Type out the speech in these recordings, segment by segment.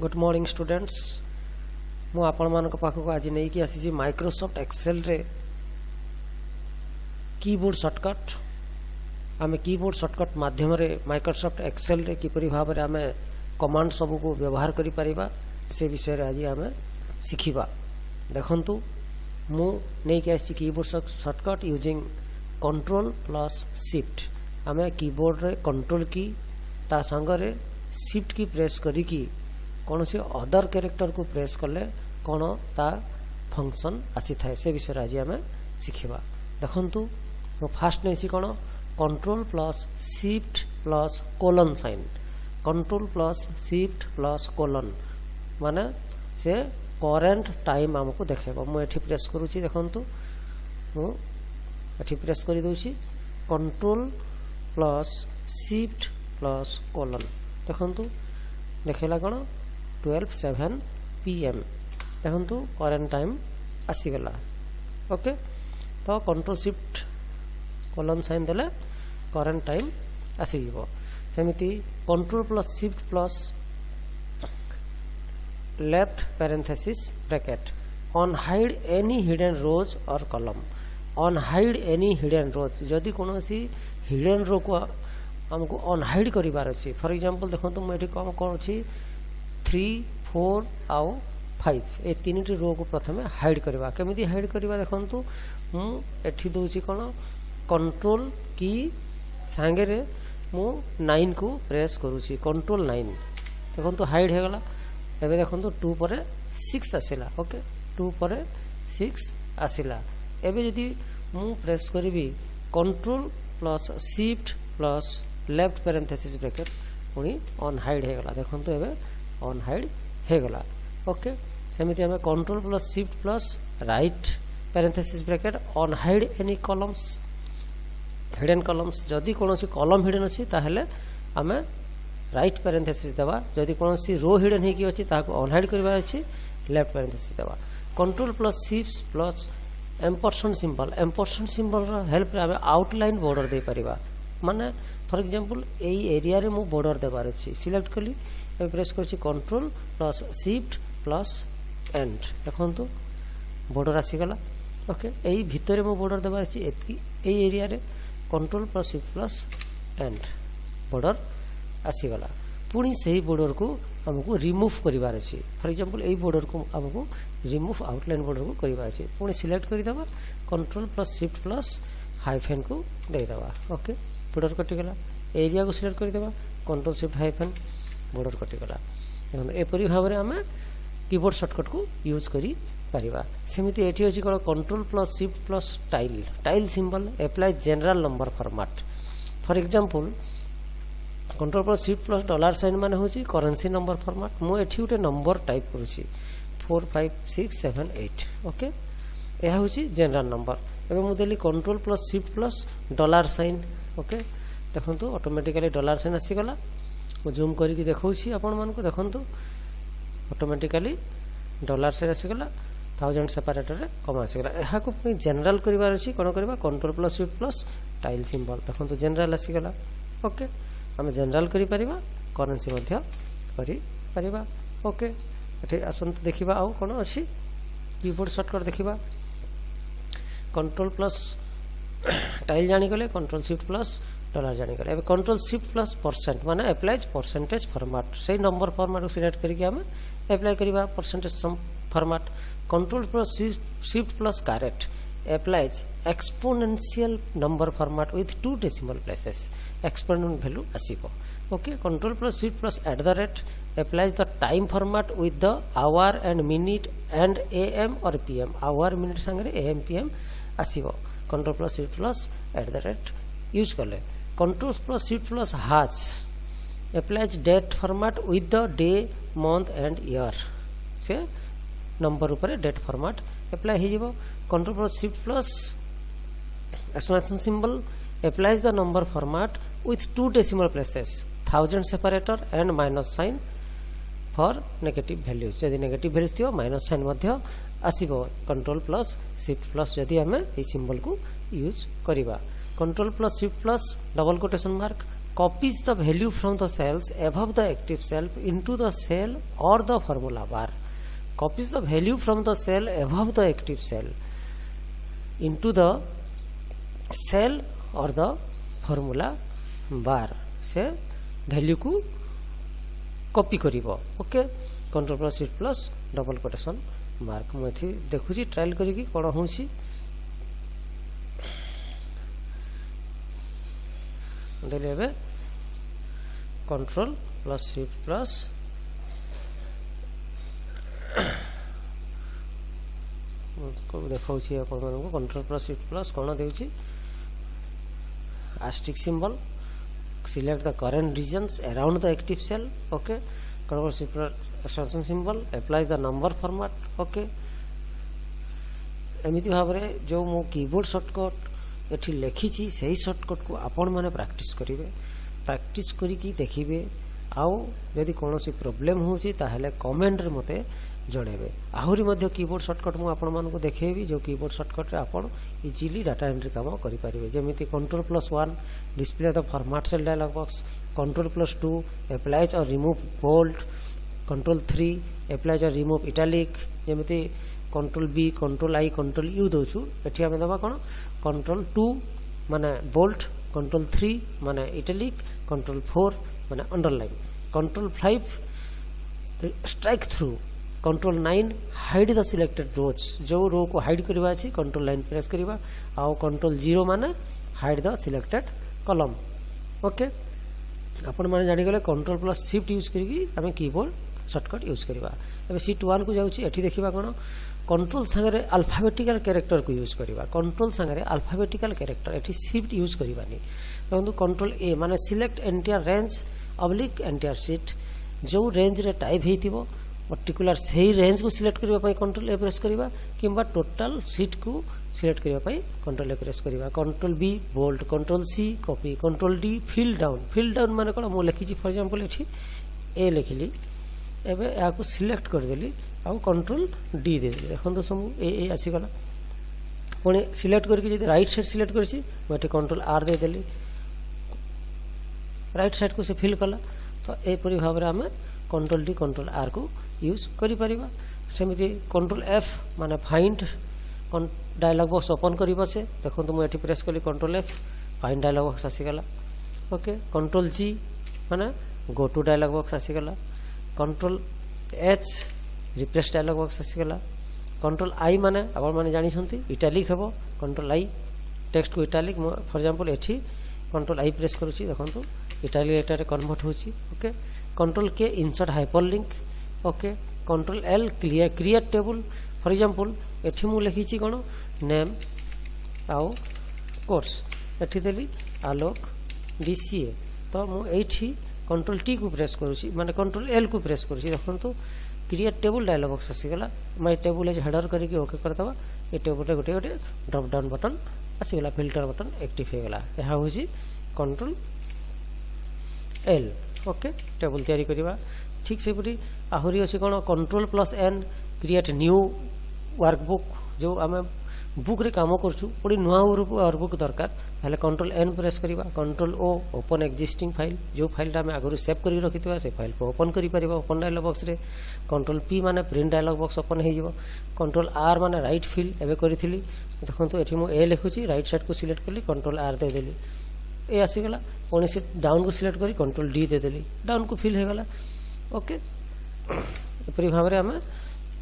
Good morning students मु आपण मान पाखक आज नहीं कि आसी माइक्रोसॉफ्ट एक्सेल रे कीबोर्ड शॉर्टकट आमे कीबोर्ड शॉर्टकट माध्यम रे माइक्रोसॉफ्ट एक्सेल रे किपरि भाव रे आमे कमांड सब को व्यवहार करि परिबा से विषय रे आज आमे सिखिबा। देखंतु मु नहीं कि आसी keyboard shortcut using control plus shift आमे कीबोर्ड रे कंट्रोल की ता संग रे शिफ्ट की प्रेस करी की कौन से अदर कैरेक्टर को प्रेस कले कौन ता फंक्शन आसी थाए से विषय आज आम शिखा। देखंतु मो फास्ट नहीं कौन control plus shift plus colon sign control plus shift plus colon माने से करेंट टाइम आमको देखेबो। मुझे प्रेस करुच्ची देखंतु मुझे प्रेस कर दूची control plus shift plus colon देखंतु देखेला कौन 12:07 PM देखंतु करेंट टाइम आसीगला। ओके तो कंट्रोल शिफ्ट कोलन साइन देले करेंट टाइम आसी जीवो। सेमिति control plus shift plus left parenthesis bracket unhide any hidden rows और column unhide any hidden rows जदि कोनोसी हिडन रो को हमको ऑन हाइड करिवार अछि। फॉर एग्जांपल देखंतु म एठी कम कोन अछि 3 4 आउ 5 ए तीनटी रो को प्रथमे हाइड करबा। केमिति हाइड करबा देखंतु मु एठी दोछि कोन कंट्रोल की संगे रे मु 9 को प्रेस करूछि कंट्रोल 9 देखंतु हाइड हे गला। एबे देखंतु 2 परे 6 आसिला। ओके 2 परे 6 आसिला। एबे यदि मु प्रेस करबी control plus shift plus left parenthesis bracket पुणी ऑन हाइड हे गला। देखंतु एबे ऑन हाइड हे गला। ओके सेमिति हमें control plus shift plus right parenthesis bracket unhide any columns hidden columns जदि कोनोसी कॉलम हिडन अछि ताहेले हमें राइट पैरेंथेसिस देबा। जदि कोनोसी रो हिडन हे कि अछि ताको ऑन हाइड करबा अछि लेफ्ट पैरेंथेसिस देबा। Control plus shift plus ampersand symbol रो हेल्प रे हमें आउटलाइन बॉर्डर दे परिबा। माने फॉर एग्जांपल एई एरिया रे मु बॉर्डर देबार अछि सिलेक्ट कली ए प्रेस करछि control plus shift plus and देखंतु बॉर्डर आसी गला। ओके एई भितरे मु बॉर्डर देबार अछि एतकी एई एरिया रे control plus shift plus and border आसी गला। पुणी सही बॉर्डर को हमको रिमूव करिवार अछि। फॉर एग्जांपल एई बॉर्डर को हमको रिमूव आउटलाइन बॉर्डर को करिवार अछि पुणी सिलेक्ट करि देबा control plus shift plus hyphen को दे देबा। ओके बॉर्डर कटि गला। एरिया को सिलेक्ट कर देबा कंट्रोल शिफ्ट हाइफेन बॉर्डर कटि गला। एपरि भाव रे हमें कीबोर्ड शॉर्टकट को यूज करि परिबा। सेमिति एठी अछि कोन control plus shift plus tilde symbol apply general number format. For example control plus shift plus dollar sign माने होछि करेंसी नंबर फॉर्मेट। मु एठी उटे नंबर टाइप करूछि 4 5 6 7 8। ओके एहा होछि जनरल नंबर। एबे मु देली control plus shift plus dollar sign. Okay देखंतु ऑटोमेटिकली डॉलर साइन आसी गला। मु जूम करी देखौछि आपण मान को देखंतु ऑटोमेटिकली डॉलर साइन आसी गला 1000 सेपरेटर रे कम आसी गला। एहा को जनरल करिवार अछि कोन करबा control plus shift plus tilde symbol देखंतु जनरल आसी गला। ओके हम जनरल करि परिबा करेंसी मध्य करि परिबा। ओके एठी आसंत देखिबा आउ कोन अछि कीबोर्ड शॉर्टकट देखिबा कंट्रोल प्लस टाइल जानी गले कंट्रोल शिफ्ट प्लस डॉलर जानी गले। कंट्रोल शिफ्ट प्लस परसेंट माने अप्लाइज परसेंटेज फॉर्मेट से नंबर फॉर्मेट को सिलेक्ट करके हम अप्लाई करिबा percentage some format. Control plus shift plus caret applies exponential number format with 2 decimal places exponent value आसीबो। Okay control plus shift plus @ applies the time format with the hour and minute and am or pm hour minute संगे am pm आसीबो। Control plus shift plus @ use करले। Control plus shift plus hash applies date format with the day month and year से number ऊपर date format apply हे जीवो। Control plus shift plus exclamation symbol applies the number format with 2 decimal places 1000 separator and minus sign for negative values। यदि negative values थियो minus sign मध्य आसीबो। Control plus shift plus यदि हमें a symbol को use करिबा। Control plus shift plus double quotation mark copies the value from the cells above the active cell into the cell or the formula bar. Copies the value from the cell above the active cell into the cell or the formula bar. से value को copy करिवो. Okay, control plus shift plus double quotation mark मुझे देखुची trial करिकी कोन होउची. देले एबे control plus shift plus को देखाउची आपण मानको control plus shift plus cone देउची asterisk symbol. Select the current regions around the active cell. Okay, control shift plus extension symbol applies the number format. Okay, एमिति भाव रे जो मो कीबोर्ड शॉर्टकट एठी लेखी छी सही शॉर्टकट को आपण माने प्रैक्टिस करिवे. प्रैक्टिस करी की देखिबे आउ यदि कोनोसी प्रॉब्लम होची ताहले कमेंट रे मते जणेबे. आहुरी मध्ये कीबोर्ड शॉर्टकट मु आपण मानको देखेबी जो कीबोर्ड शॉर्टकट रे आपण इजीली डाटा एंट्री काम करि परिबे. जेमिति control plus 1 display the format cell dialog box, control plus 2 applies or remove bold, control 3 applies or remove italic. जेमिति control B control I control U दोछु एठी हम दबा कोन कंट्रोल 2 माने बोल्ड, कंट्रोल 3 माने इटैलिक, कंट्रोल 4 माने underline, control 5 strike through, control 9 hide the selected rows. जो row को हाइड करबा अछि कंट्रोल 9 प्रेस करबा. आ कंट्रोल 0 माने hide the selected column. Okay, आपण माने जानि गेले कंट्रोल प्लस शिफ्ट यूज करिकी हमें कीबोर्ड शॉर्टकट यूज करबा. एबे शीट 1 को जाउची एठी देखिबा कोन कंट्रोल संगे अल्फाबेटिकल कैरेक्टर को यूज करबा. कंट्रोल संगे अल्फाबेटिकल कैरेक्टर एठी शिफ्ट यूज करबानी. परंतु कंट्रोल ए माने select entire range oblique entire sheet. जो रेंज रे टाइप हेतिबो पर्टिकुलर सही रेंज को सिलेक्ट करबा पई कंट्रोल ए प्रेस करबा किंबा टोटल शीट को सिलेक्ट करबा पई कंट्रोल ए प्रेस करबा. Control B bold, control C copy, control D fill down. Fill down माने कोन मो लिखि छी फॉर एग्जांपल एठी ए लिखिली एबे या को सिलेक्ट कर देली आ कंट्रोल डी दे देली. देखन तो सब ए आसी गला. पुणी सिलेक्ट करके जदि राइट साइड सिलेक्ट करछि मटे कंट्रोल आर दे देली राइट साइड को से फिल कला. तो ए परि भाव रे हमें कंट्रोल डी कंट्रोल आर को यूज करि परिबा. सेमिति कंट्रोल एफ माने फाइंड डायलॉग बॉक्स ओपन करिबा से देखन तो मु एठी प्रेस कली control F find dialog box आसी गला. ओके, कंट्रोल जी माने गो टू डायलॉग बॉक्स आसी गला. Control H replace dialog box आसी गला. कंट्रोल आई माने आपण माने जानि छंती इटैलिक हेबो. कंट्रोल आई टेक्स्ट को इटैलिक फॉर एग्जांपल एठी कंट्रोल आई प्रेस करूची देखन तो इटैलिक एटा रे कन्वर्ट होची. ओके, कंट्रोल के insert hyperlink. Okay, control L create table. For example एठी मु लिखि छी कोन नेम आउ कोर्स एठी देली आलोक डीसीए. तो मु एठी कंट्रोल टी को प्रेस करूची माने कंट्रोल एल को प्रेस करूची देखन तो क्रिएट टेबल डायलॉग बॉक्स आसी गला. माय टेबल एज हेडर करके ओके कर दबा. ए टेबल रे गोटे ड्रॉप डाउन बटन आसी गला, फिल्टर बटन एक्टिव हे गला. यहा होची कंट्रोल एल. ओके, टेबल तैयारी करबा. ठीक से पूरी आहुरी अछि कोन control plus N create new workbook. जो आमे बुक रे काम करछु पुरी नुआ वर्कबुक दरकार ताले कंट्रोल एन प्रेस करबा. Control O open existing file. जो फाइलटा आमे आगरु सेव करि रखितबा से फाइल को ओपन करि परिबा ओपन डायलॉग बॉक्स रे. कंट्रोल पी माने प्रिंट डायलॉग बॉक्स ओपन हे जिवो. कंट्रोल आर माने राइट फिल एबे करिथिली देखन तो एठी मु ए लिखुची राइट साइड को सिलेक्ट करली कंट्रोल आर दे देली ए आसी गला. पुणी से डाउन को सिलेक्ट करी कंट्रोल डी दे देली डाउन को फिल हे गला. ओके, एपरि भाव रे हमें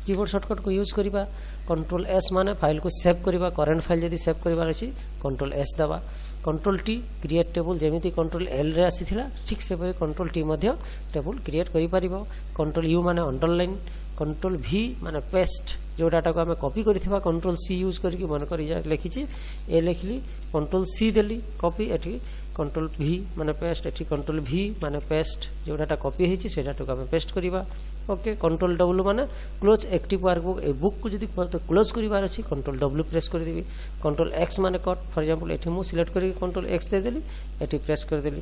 कीबोर्ड शॉर्टकट को यूज करिबा. कंट्रोल एस माने फाइल को सेव करिबा. करंट फाइल जदी सेव करिबार अछि कंट्रोल एस दबा. कंट्रोल टी क्रिएट टेबल जेमिति कंट्रोल एल रे आसीथिला ठीक से परे कंट्रोल टी मध्य टेबल क्रिएट करि परिबो. कंट्रोल यू माने अंडरलाइन. कंट्रोल भी माने पेस्ट. जो डाटा को हमें कॉपी करिथिबा कंट्रोल सी यूज करके मन करी लिखि छी ए लिखली कंट्रोल सी देली कॉपी. एठी कंट्रोल भी माने पेस्ट. एठी कंट्रोल भी माने पेस्ट. जो डाटा कॉपी हेछि से डाटा को हमें पेस्ट करिबा. ओके, कंट्रोल डब्ल्यू माने close active workbook. A book को जदी क्लोज करिबार अछि कंट्रोल डब्ल्यू प्रेस कर देबी. कंट्रोल एक्स माने कट. फॉर एग्जांपल एठी मु सिलेक्ट करके कंट्रोल एक्स दे देली एठी प्रेस कर देली.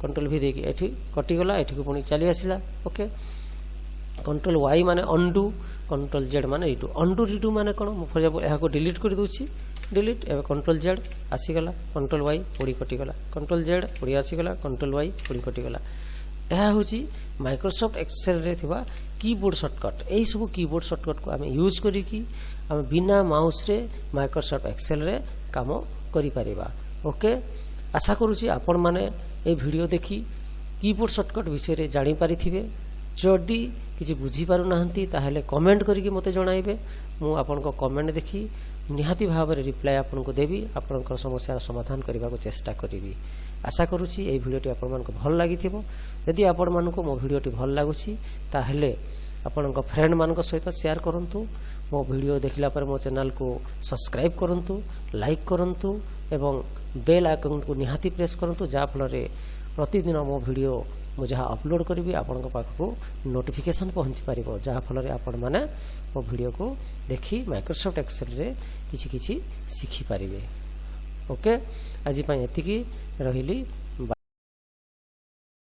कंट्रोल भी देकी एठी कटि गला. एठी को पुनी चली आसिला. ओके, कंट्रोल वाई माने अनडू. कंट्रोल जेड माने रिडू. अनडू रिडू माने कोन फॉर एग्जांपल एहा को डिलीट कर दोछि डिलीट एवं कंट्रोल जेड आसीगला कंट्रोल वाई पुणी कटिगला कंट्रोल जेड पुणी आसीगला कंट्रोल वाई पुणी कटिगला यह हूँ माइक्रोसॉफ्ट एक्सेल रे थिबा कीबोर्ड शॉर्टकट यही सब कीबोर्ड शॉर्टकट को आम यूज करिकी आम बिना माउस रे माइक्रोसॉफ्ट एक्सेल रे काम करि परिबा ओके आशा करूची आपण माने ए वीडियो देखी कीबोर्ड शॉर्टकट विषय रे जानि पारिथिबे जदि किछि बुझी पारु नाहंती ताहेले कमेंट करिके मते जणाइबे मु आपन को कमेंट देखी निहाती भाव में रिप्लाई आपन को देवी आपन समस्या समाधान करने को चेष्टा करी आशा करुच्ची ये भिडियोटी आपण मानक भल लगी यदि आपण मानक मो भिडियोटी भल लगुच ताहेले आपण फ्रेंड मान सहित शेयर करंतु मो वीडियो देखला पर मो चैनल को सब्सक्राइब करंतु लाइक करंतु एवं बेल आइकन को निहाती प्रेस करंतु जा फल प्रतिदिन मो वीडियो मु जहाँ अपलोड करी आपण पाखक नोटिफिकेशन पहुँची पार जहाँफल आपण मैंने मो वीडियो को देखी माइक्रोसॉफ्ट एक्सेल रे किछि किछि शिखी पारिबे ओके आज एतिकी रहिली।